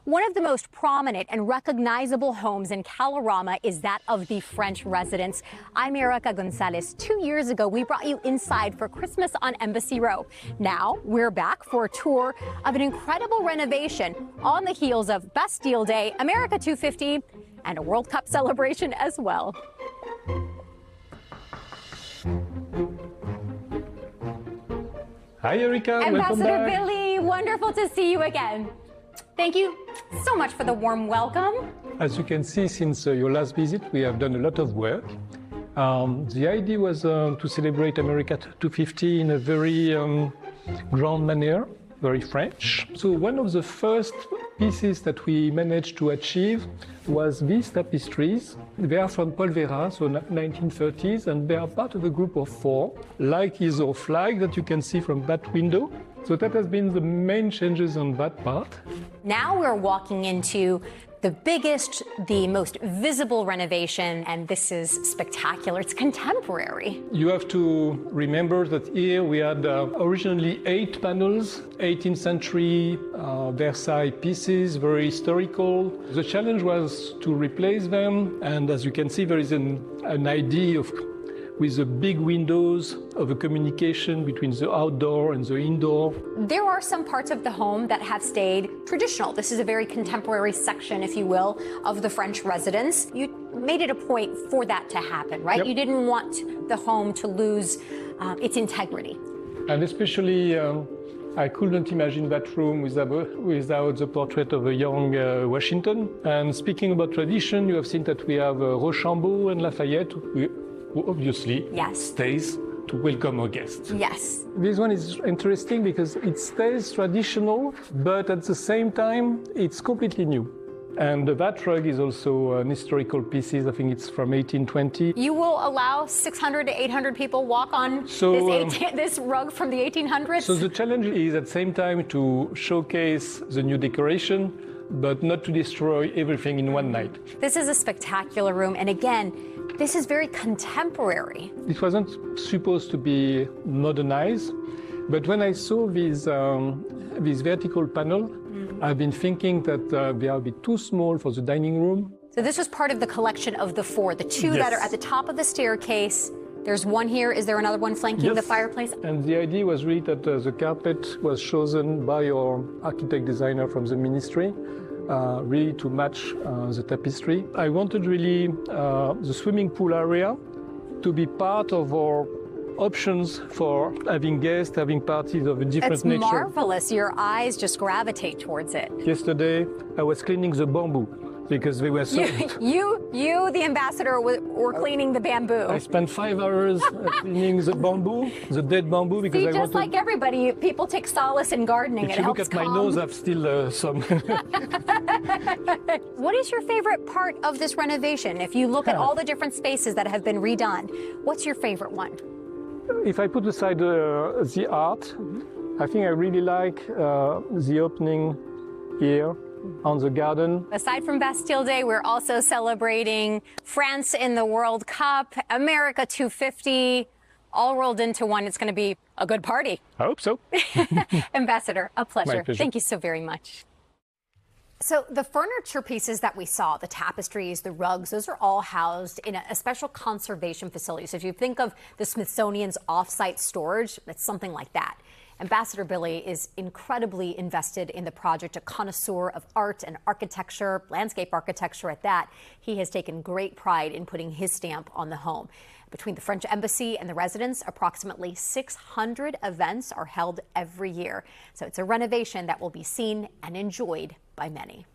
One of the most prominent and recognizable homes in Calorama is that of the French residence. I'm Erika Gonzalez. 2 years ago, we brought you inside for Christmas on Embassy Row. Now we're back for a tour of an incredible renovation on the heels of Bastille Day, America 250, and a World Cup celebration as well. Hi, Erika. Ambassador Bili, wonderful to see you again. Thank you so much for the warm welcome. As you can see, since your last visit, we have done a lot of work. The idea was to celebrate America 250 in a very grand manner, very French. So one of the first pieces that we managed to achieve was these tapestries. They are from Paul Vera, so 1930s, and they are part of a group of 4, like is our flag that you can see from that window. So that has been the main changes on that part. Now we're walking into the biggest, the most visible renovation, and this is spectacular. It's contemporary. You have to remember that here we had originally 8 panels, 18th century Versailles pieces, very historical. The challenge was to replace them, and as you can see, there is an idea of with the big windows of a communication between the outdoor and the indoor. There are some parts of the home that have stayed traditional. This is a very contemporary section, if you will, of the French residence. You made it a point for that to happen, right? Yep. You didn't want the home to lose its integrity. And especially, I couldn't imagine that room without the portrait of a young Washington. And speaking about tradition, you have seen that we have Rochambeau and Lafayette, who obviously stays to welcome our guests. Yes. This one is interesting because it stays traditional, but at the same time, it's completely new. And that rug is also an historical piece. I think it's from 1820. You will allow 600 to 800 people walk on this rug from the 1800s? So the challenge is at the same time to showcase the new decoration, but not to destroy everything in one night. This is a spectacular room, and again, this is very contemporary. It wasn't supposed to be modernized, but when I saw this vertical panel, I've been thinking that they are a bit too small for the dining room. So this was part of the collection of the 4, the 2 that are at the top of the staircase. There's one here. Is there another one flanking the fireplace? And the idea was really that the carpet was chosen by our architect designer from the ministry, really to match the tapestry. I wanted really the swimming pool area to be part of our options for having guests, having parties of a different nature. It's marvelous. Your eyes just gravitate towards it. Yesterday, I was cleaning the bamboo because they were so... You, the ambassador, were cleaning the bamboo. I spent 5 hours cleaning the bamboo, the dead bamboo, because See, just like everybody, people take solace in gardening. If you look at my nose, I've still some... What is your favorite part of this renovation? If you look at all the different spaces that have been redone, what's your favorite one? If I put aside the art, I think I really like the opening here on the garden. Aside from Bastille Day, we're also celebrating France in the World Cup, America 250, all rolled into one. It's going to be a good party. I hope so. Ambassador, a pleasure. My pleasure. Thank you so very much. So the furniture pieces that we saw, the tapestries, the rugs, those are all housed in a special conservation facility. So if you think of the Smithsonian's off-site storage, it's something like that. Ambassador Bili is incredibly invested in the project, a connoisseur of art and architecture, landscape architecture at that. He has taken great pride in putting his stamp on the home. Between the French embassy and the residence, approximately 600 events are held every year. So it's a renovation that will be seen and enjoyed by many.